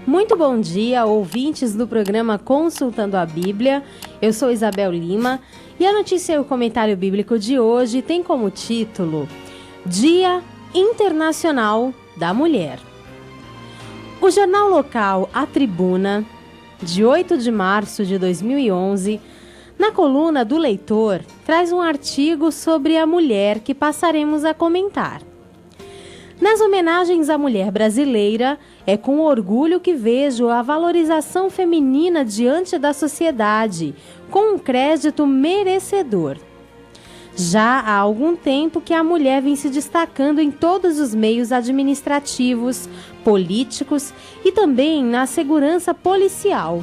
Muito bom dia, ouvintes do programa Consultando a Bíblia. Eu sou Isabel Lima e a notícia e o comentário bíblico de hoje tem como título Dia Internacional da Mulher. O jornal local A Tribuna, de 8 de março de 2011, na coluna do leitor, traz um artigo sobre a mulher que passaremos a comentar. Nas homenagens à mulher brasileira, é com orgulho que vejo a valorização feminina diante da sociedade, com um crédito merecedor. Já há algum tempo que a mulher vem se destacando em todos os meios administrativos, políticos e também na segurança policial.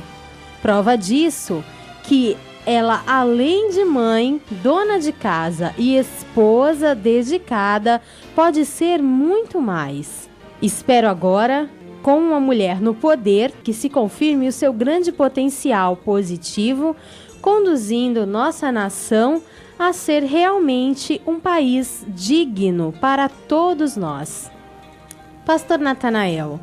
Prova disso que ela, além de mãe, dona de casa e esposa dedicada, pode ser muito mais. Espero agora, com uma mulher no poder, que se confirme o seu grande potencial positivo, conduzindo nossa nação a ser realmente um país digno para todos nós. Pastor Natanael,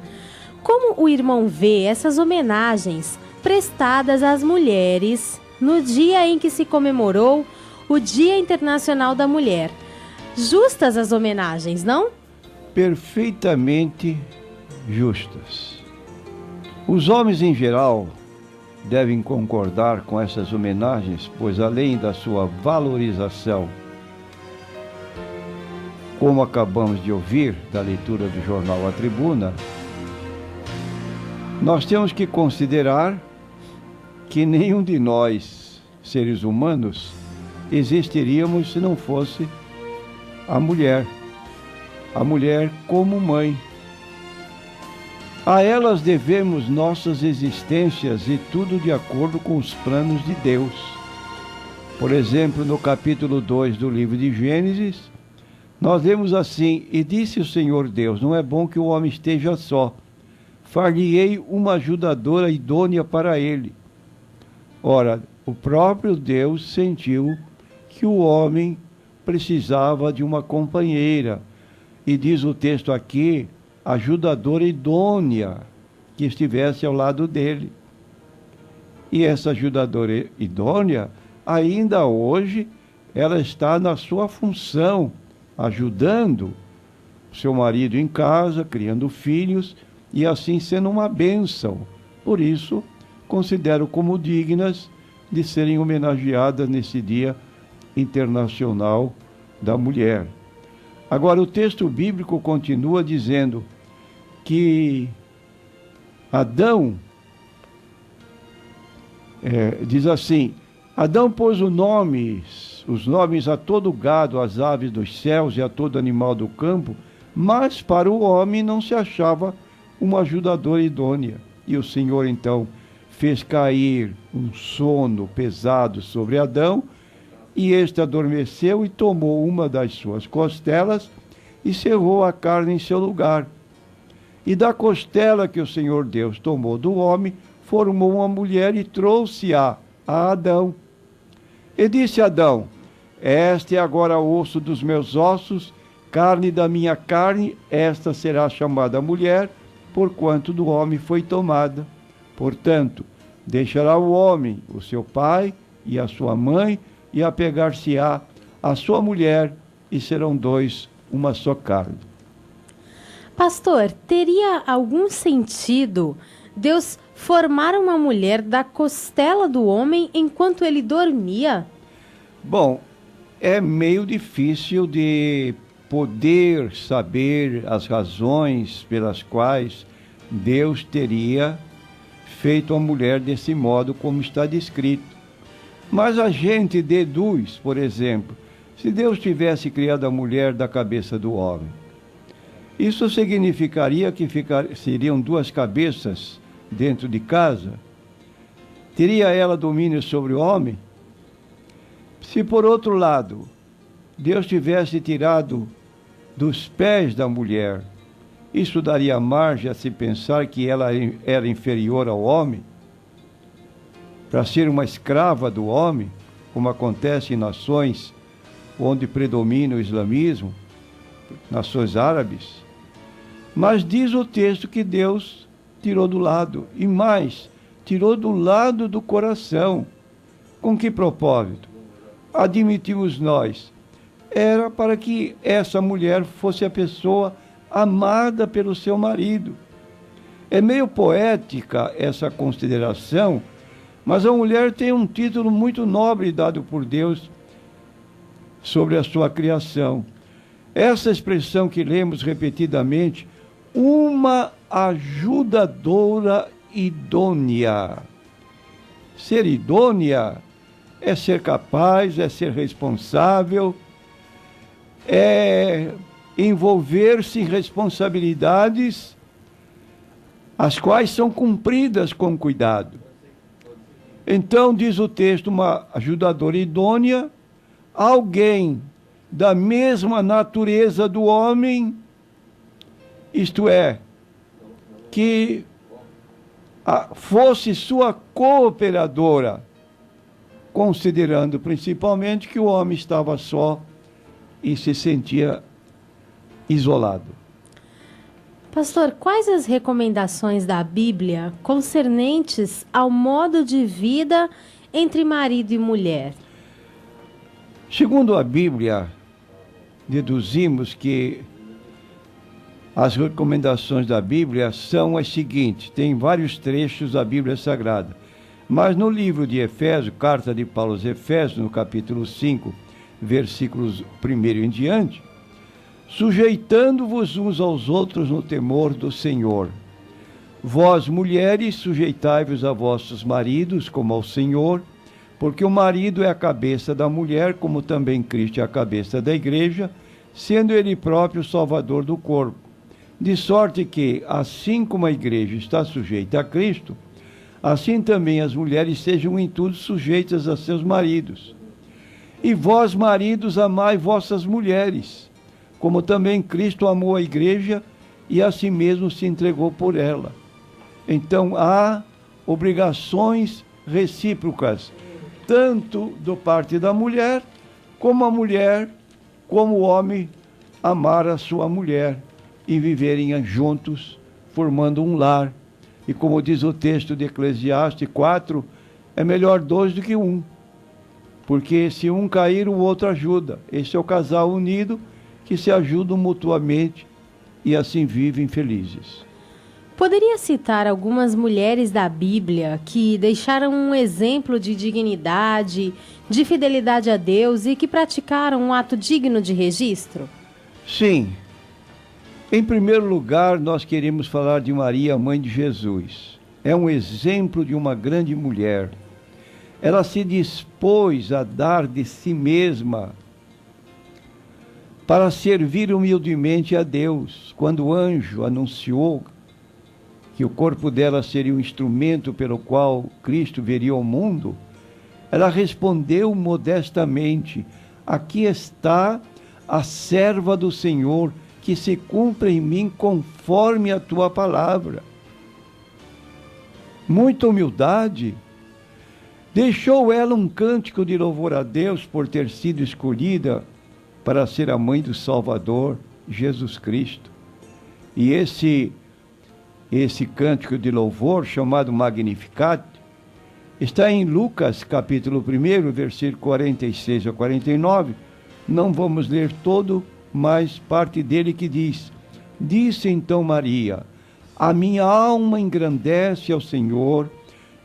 como o irmão vê essas homenagens prestadas às mulheres no dia em que se comemorou o Dia Internacional da Mulher? Justas as homenagens, não? Perfeitamente justas. Os homens em geral devem concordar com essas homenagens, pois além da sua valorização, como acabamos de ouvir da leitura do jornal A Tribuna, nós temos que considerar que nenhum de nós, seres humanos, existiríamos se não fosse a mulher como mãe. A elas devemos nossas existências e tudo de acordo com os planos de Deus. Por exemplo, no capítulo 2 do livro de Gênesis, nós lemos assim: E disse o Senhor Deus, não é bom que o homem esteja só, far-lhe-ei uma ajudadora idônea para ele. Ora, o próprio Deus sentiu que o homem precisava de uma companheira. E diz o texto aqui, ajudadora idônea, que estivesse ao lado dele. E essa ajudadora idônea, ainda hoje, ela está na sua função, ajudando o seu marido em casa, criando filhos, e assim sendo uma bênção. Por isso, considero como dignas de serem homenageadas nesse Dia Internacional da Mulher. Agora, o texto bíblico continua dizendo que Adão, diz assim: Adão pôs os nomes a todo gado, às aves dos céus e a todo animal do campo, mas para o homem não se achava uma ajudadora idônea. E o Senhor, então, fez cair um sono pesado sobre Adão, e este adormeceu e tomou uma das suas costelas e cerrou a carne em seu lugar. E da costela que o Senhor Deus tomou do homem, formou uma mulher e trouxe-a a Adão. E disse Adão: Este é agora osso dos meus ossos, carne da minha carne, esta será chamada mulher, porquanto do homem foi tomada. Portanto, deixará o homem o seu pai e a sua mãe, e apegar-se-á a sua mulher, e serão dois uma só carne. Pastor, teria algum sentido Deus formar uma mulher da costela do homem enquanto ele dormia? Bom, é meio difícil de poder saber as razões pelas quais Deus teria feito a mulher desse modo como está descrito. Mas a gente deduz, por exemplo, se Deus tivesse criado a mulher da cabeça do homem, isso significaria que seriam duas cabeças dentro de casa? Teria ela domínio sobre o homem? Se, por outro lado, Deus tivesse tirado dos pés da mulher, isso daria margem a se pensar que ela era inferior ao homem, para ser uma escrava do homem, como acontece em nações onde predomina o islamismo, nações árabes. Mas diz o texto que Deus tirou do lado. E mais, tirou do lado do coração. Com que propósito? Admitimos nós. Era para que essa mulher fosse a pessoa amada pelo seu marido. É meio poética essa consideração, mas a mulher tem um título muito nobre dado por Deus sobre a sua criação. Essa expressão que lemos repetidamente, uma ajudadora idônea. Ser idônea é ser capaz, é ser responsável, é envolver-se em responsabilidades as quais são cumpridas com cuidado. Então, diz o texto, uma ajudadora idônea, alguém da mesma natureza do homem, isto é, que fosse sua cooperadora, considerando principalmente que o homem estava só e se sentia isolado. Pastor, quais as recomendações da Bíblia concernentes ao modo de vida entre marido e mulher? Segundo a Bíblia, deduzimos que as recomendações da Bíblia são as seguintes. Tem vários trechos da Bíblia Sagrada. Mas no livro de Efésios, carta de Paulo aos Efésios, no capítulo 5, versículos 1 em diante, sujeitando-vos uns aos outros no temor do Senhor. Vós, mulheres, sujeitai-vos a vossos maridos como ao Senhor, porque o marido é a cabeça da mulher, como também Cristo é a cabeça da igreja, sendo ele próprio o salvador do corpo. De sorte que, assim como a igreja está sujeita a Cristo, assim também as mulheres sejam em tudo sujeitas a seus maridos. E vós, maridos, amai vossas mulheres, como também Cristo amou a igreja e a si mesmo se entregou por ela. Então, há obrigações recíprocas, tanto do parte da mulher, como o homem, amar a sua mulher e viverem juntos, formando um lar. E como diz o texto de Eclesiastes 4, é melhor dois do que um, porque se um cair, o outro ajuda. Esse é o casal unido que se ajudam mutuamente e assim vivem felizes. Poderia citar algumas mulheres da Bíblia que deixaram um exemplo de dignidade, de fidelidade a Deus e que praticaram um ato digno de registro? Sim. Em primeiro lugar, nós queremos falar de Maria, mãe de Jesus. É um exemplo de uma grande mulher. Ela se dispôs a dar de si mesma para servir humildemente a Deus. Quando o anjo anunciou que o corpo dela seria um instrumento pelo qual Cristo veria ao mundo, ela respondeu modestamente: aqui está a serva do Senhor, que se cumpra em mim conforme a tua palavra. Muita humildade. Deixou ela um cântico de louvor a Deus por ter sido escolhida para ser a mãe do Salvador, Jesus Cristo. E esse cântico de louvor, chamado Magnificat, está em Lucas, capítulo 1, versículo 46 a 49. Não vamos ler todo, mas parte dele que diz: disse então Maria: a minha alma engrandece ao Senhor,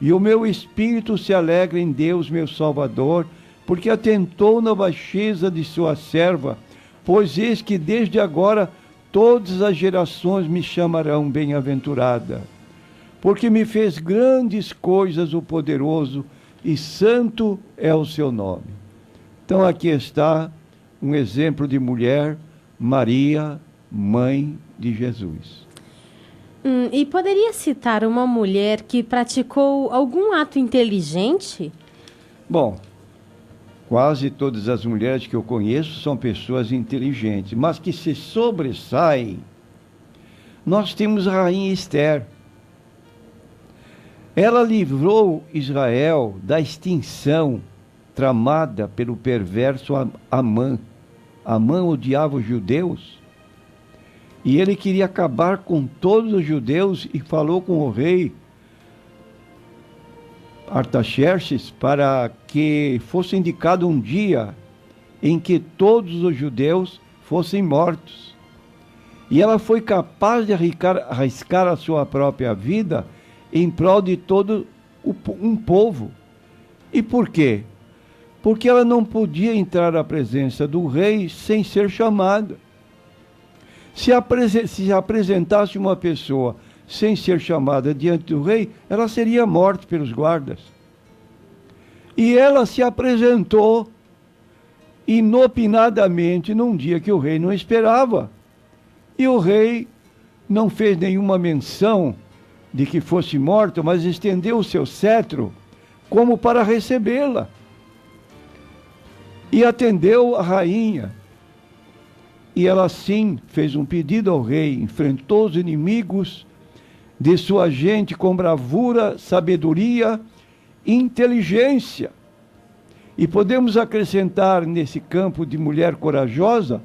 e o meu espírito se alegra em Deus, meu Salvador, porque atentou na baixeza de sua serva, pois eis que desde agora todas as gerações me chamarão bem-aventurada. Porque me fez grandes coisas o poderoso, e santo é o seu nome. Então aqui está um exemplo de mulher, Maria, mãe de Jesus. E poderia citar uma mulher que praticou algum ato inteligente? Bom, quase todas as mulheres que eu conheço são pessoas inteligentes, mas que se sobressaem. Nós temos a rainha Esther. Ela livrou Israel da extinção tramada pelo perverso Amã. Amã odiava os judeus E ele queria acabar com todos os judeus e falou com o rei Artaxerxes para que fosse indicado um dia em que todos os judeus fossem mortos. E ela foi capaz de arriscar a sua própria vida em prol de todo um povo. E por quê? Porque ela não podia entrar à presença do rei sem ser chamada. Se apresentasse uma pessoa sem ser chamada diante do rei, ela seria morta pelos guardas. E ela se apresentou inopinadamente num dia que o rei não esperava. E o rei não fez nenhuma menção de que fosse morta, mas estendeu o seu cetro como para recebê-la. E atendeu a rainha. E ela sim fez um pedido ao rei, enfrentou os inimigos de sua gente com bravura, sabedoria e inteligência. E podemos acrescentar nesse campo de mulher corajosa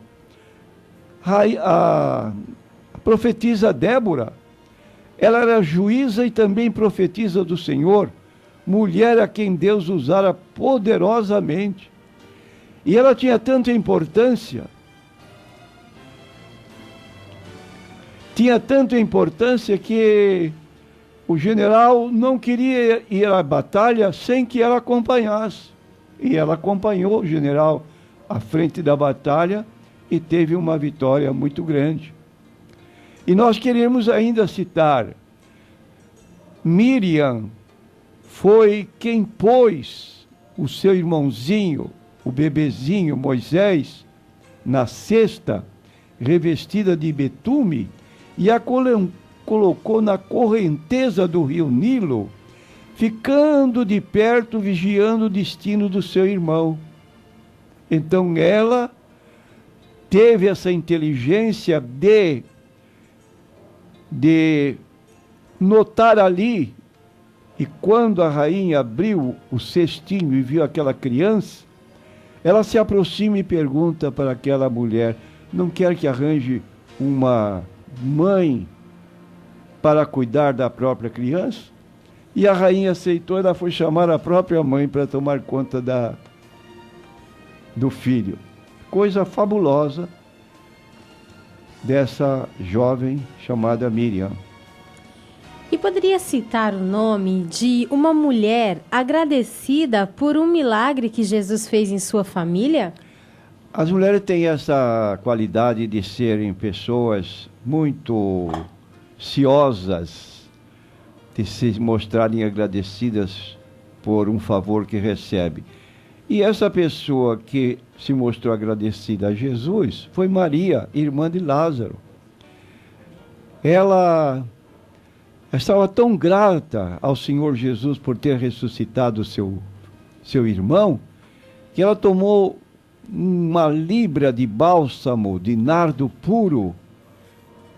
a profetisa Débora. Ela era juíza e também profetisa do Senhor, mulher a quem Deus usara poderosamente. E ela tinha tanta importância que o general não queria ir à batalha sem que ela acompanhasse. E ela acompanhou o general à frente da batalha e teve uma vitória muito grande. E nós queremos ainda citar, Miriam foi quem pôs o seu irmãozinho, o bebezinho Moisés, na cesta revestida de betume e a colocou na correnteza do rio Nilo, ficando de perto, vigiando o destino do seu irmão. Então ela teve essa inteligência de notar ali, e quando a rainha abriu o cestinho e viu aquela criança, ela se aproxima e pergunta para aquela mulher: não quer que arranje uma mãe para cuidar da própria criança? E a rainha aceitou, ela foi chamar a própria mãe para tomar conta do filho. Coisa fabulosa dessa jovem chamada Miriam. E poderia citar o nome de uma mulher agradecida por um milagre que Jesus fez em sua família? As mulheres têm essa qualidade de serem pessoas muito ciosas, de se mostrarem agradecidas por um favor que recebe. E essa pessoa que se mostrou agradecida a Jesus foi Maria, irmã de Lázaro. Ela estava tão grata ao Senhor Jesus por ter ressuscitado seu irmão, que ela tomou uma libra de bálsamo, de nardo puro,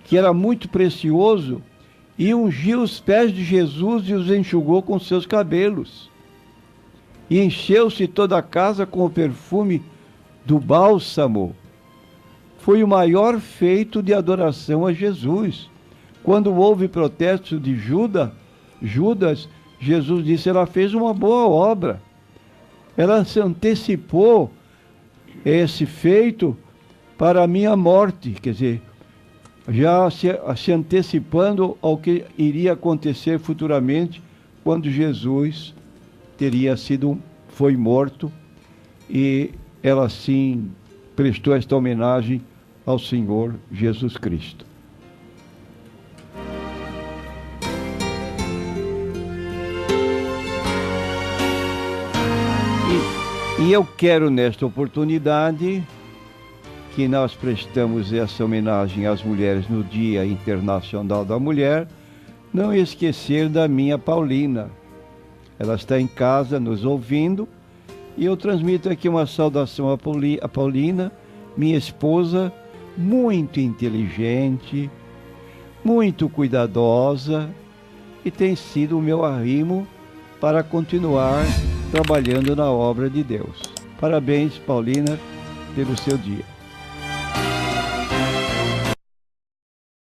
que era muito precioso, e ungiu os pés de Jesus e os enxugou com seus cabelos. E encheu-se toda a casa com o perfume do bálsamo. Foi o maior feito de adoração a Jesus. Quando houve protesto de Judas, Jesus disse: ela fez uma boa obra. Ela se antecipou esse feito para a minha morte, quer dizer, já se antecipando ao que iria acontecer futuramente, quando Jesus foi morto, e ela sim prestou esta homenagem ao Senhor Jesus Cristo. E eu quero, nesta oportunidade, que nós prestamos essa homenagem às mulheres no Dia Internacional da Mulher, não esquecer da minha Paulina. Ela está em casa nos ouvindo, e eu transmito aqui uma saudação a Paulina, minha esposa, muito inteligente, muito cuidadosa, e tem sido o meu arrimo para continuar trabalhando na obra de Deus. Parabéns, Paulina, pelo seu dia.